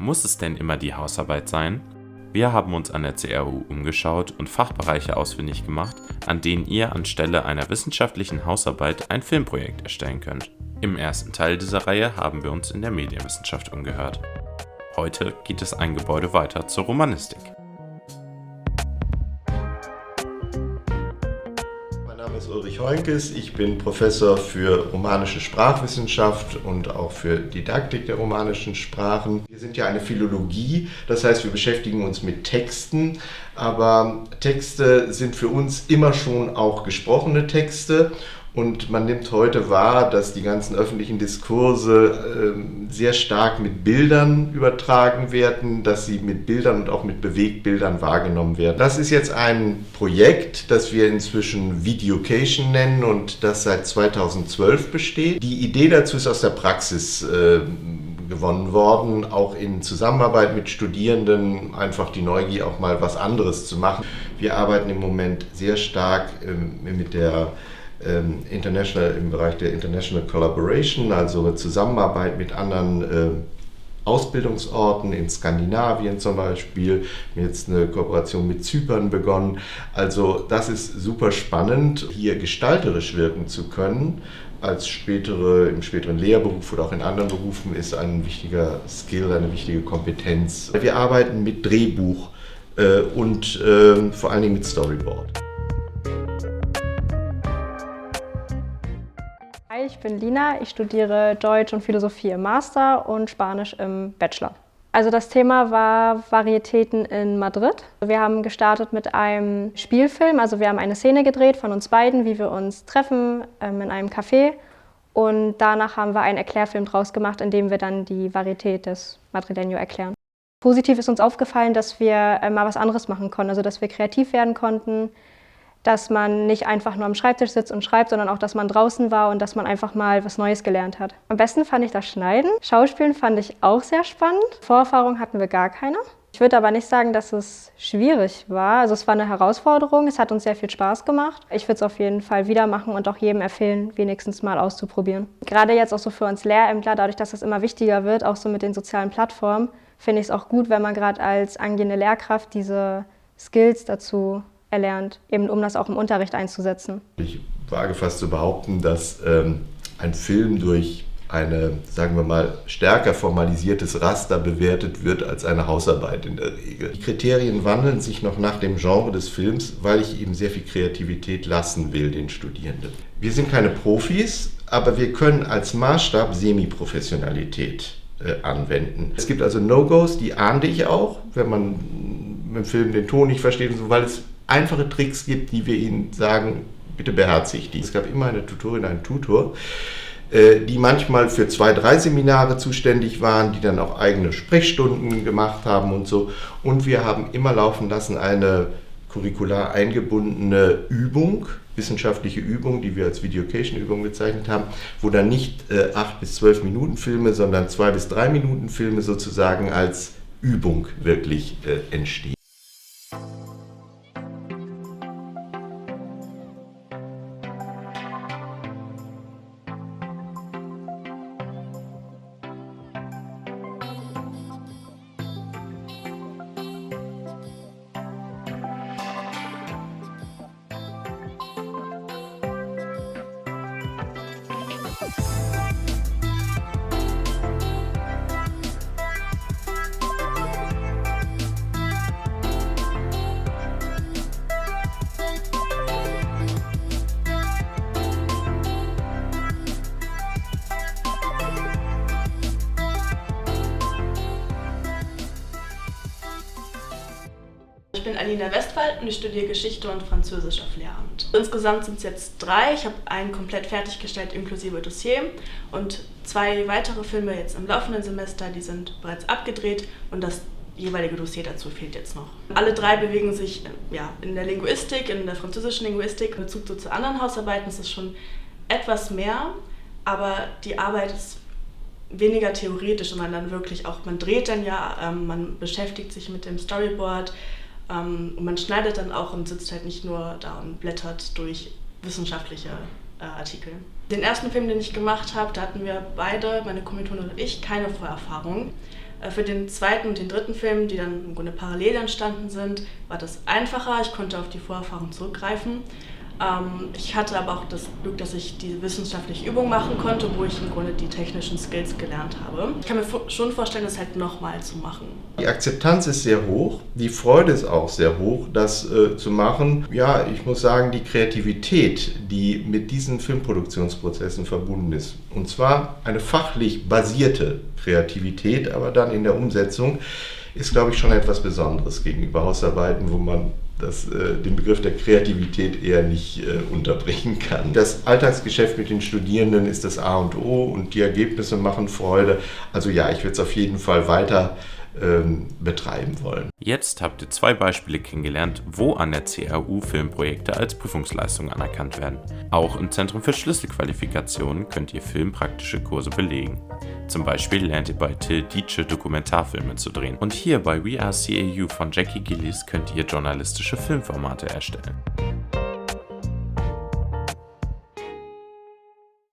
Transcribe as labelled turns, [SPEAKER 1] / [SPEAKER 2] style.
[SPEAKER 1] Muss es denn immer die Hausarbeit sein? Wir haben uns an der CRU umgeschaut und Fachbereiche ausfindig gemacht, an denen ihr anstelle einer wissenschaftlichen Hausarbeit ein Filmprojekt erstellen könnt. Im ersten Teil dieser Reihe haben wir uns in der Medienwissenschaft umgehört. Heute geht es ein Gebäude weiter zur Romanistik.
[SPEAKER 2] Mein Name ist Ulrich Heunkes, ich bin Professor für romanische Sprachwissenschaft und auch für Didaktik der romanischen Sprachen. Wir sind ja eine Philologie, das heißt, wir beschäftigen uns mit Texten, aber Texte sind für uns immer schon auch gesprochene Texte. Und man nimmt heute wahr, dass die ganzen öffentlichen Diskurse sehr stark mit Bildern übertragen werden, dass sie mit Bildern und auch mit Bewegbildern wahrgenommen werden. Das ist jetzt ein Projekt, das wir inzwischen Videocation nennen und das seit 2012 besteht. Die Idee dazu ist aus der Praxis gewonnen worden, auch in Zusammenarbeit mit Studierenden, einfach die Neugier auch mal was anderes zu machen. Wir arbeiten im Moment sehr stark mit der im Bereich der International Collaboration, also Zusammenarbeit mit anderen Ausbildungsorten in Skandinavien zum Beispiel. Wir haben jetzt eine Kooperation mit Zypern begonnen. Also das ist super spannend, hier gestalterisch wirken zu können. Im späteren Lehrberuf oder auch in anderen Berufen ist ein wichtiger Skill, eine wichtige Kompetenz. Wir arbeiten mit Drehbuch und vor allen Dingen mit Storyboard.
[SPEAKER 3] Hi, ich bin Lina, ich studiere Deutsch und Philosophie im Master und Spanisch im Bachelor. Also das Thema war Varietäten in Madrid. Wir haben gestartet mit einem Spielfilm, also wir haben eine Szene gedreht von uns beiden, wie wir uns treffen in einem Café. Und danach haben wir einen Erklärfilm draus gemacht, in dem wir dann die Varietät des Madrileño erklären. Positiv ist uns aufgefallen, dass wir mal was anderes machen konnten, also dass wir kreativ werden konnten, dass man nicht einfach nur am Schreibtisch sitzt und schreibt, sondern auch, dass man draußen war und dass man einfach mal was Neues gelernt hat. Am besten fand ich das Schneiden. Schauspielen fand ich auch sehr spannend. Vorerfahrung hatten wir gar keine. Ich würde aber nicht sagen, dass es schwierig war. Also es war eine Herausforderung, es hat uns sehr viel Spaß gemacht. Ich würde es auf jeden Fall wieder machen und auch jedem empfehlen, wenigstens mal auszuprobieren. Gerade jetzt auch so für uns Lehrämtler, dadurch, dass es immer wichtiger wird, auch so mit den sozialen Plattformen, finde ich es auch gut, wenn man gerade als angehende Lehrkraft diese Skills dazu erlernt, eben um das auch im Unterricht einzusetzen.
[SPEAKER 2] Ich wage fast zu behaupten, dass ein Film durch eine, sagen wir mal, stärker formalisiertes Raster bewertet wird als eine Hausarbeit in der Regel. Die Kriterien wandeln sich noch nach dem Genre des Films, weil ich eben sehr viel Kreativität lassen will den Studierenden. Wir sind keine Profis, aber wir können als Maßstab Semi-Professionalität anwenden. Es gibt also No-Gos, die ahnde ich auch, wenn man im Film den Ton nicht versteht und so, weil es einfache Tricks gibt, die wir ihnen sagen, bitte beherzigt die. Es gab immer eine Tutorin, einen Tutor, die manchmal für 2, 3 Seminare zuständig waren, die dann auch eigene Sprechstunden gemacht haben und so. Und wir haben immer laufen lassen eine curricular eingebundene Übung, wissenschaftliche Übung, die wir als Videocation-Übung bezeichnet haben, wo dann nicht 8 bis 12 Minuten Filme, sondern 2 bis 3 Minuten Filme sozusagen als Übung wirklich entstehen.
[SPEAKER 4] Ich bin Alina Westphal und ich studiere Geschichte und Französisch auf Lehramt. Insgesamt sind es jetzt 3. Ich habe einen komplett fertiggestellt inklusive Dossier und 2 weitere Filme jetzt im laufenden Semester, die sind bereits abgedreht und das jeweilige Dossier dazu fehlt jetzt noch. Alle 3 bewegen sich in der Linguistik, in der französischen Linguistik. In Bezug zu anderen Hausarbeiten ist es schon etwas mehr, aber die Arbeit ist weniger theoretisch, sondern dann wirklich auch, man dreht dann man beschäftigt sich mit dem Storyboard, und man schneidet dann auch und sitzt halt nicht nur da und blättert durch wissenschaftliche Artikel. Den ersten Film, den ich gemacht habe, da hatten wir beide, meine Kommilitonin und ich, keine Vorerfahrung. Für den zweiten und den dritten Film, die dann im Grunde parallel entstanden sind, war das einfacher. Ich konnte auf die Vorerfahrung zurückgreifen. Ich hatte aber auch das Glück, dass ich die wissenschaftliche Übung machen konnte, wo ich im Grunde die technischen Skills gelernt habe. Ich kann mir schon vorstellen, das halt nochmal zu machen.
[SPEAKER 2] Die Akzeptanz ist sehr hoch, die Freude ist auch sehr hoch, das zu machen. Ja, ich muss sagen, die Kreativität, die mit diesen Filmproduktionsprozessen verbunden ist, und zwar eine fachlich basierte Kreativität, aber dann in der Umsetzung, ist, glaube ich, schon etwas Besonderes gegenüber Hausarbeiten, wo man den Begriff der Kreativität eher nicht unterbringen kann. Das Alltagsgeschäft mit den Studierenden ist das A und O und die Ergebnisse machen Freude. Also ja, ich würde es auf jeden Fall weiter betreiben wollen.
[SPEAKER 1] Jetzt habt ihr 2 Beispiele kennengelernt, wo an der CRU Filmprojekte als Prüfungsleistung anerkannt werden. Auch im Zentrum für Schlüsselqualifikationen könnt ihr filmpraktische Kurse belegen. Zum Beispiel lernt ihr bei Till Dietsche Dokumentarfilme zu drehen. Und hier bei We Are CAU von Jackie Gillies könnt ihr journalistische Filmformate erstellen.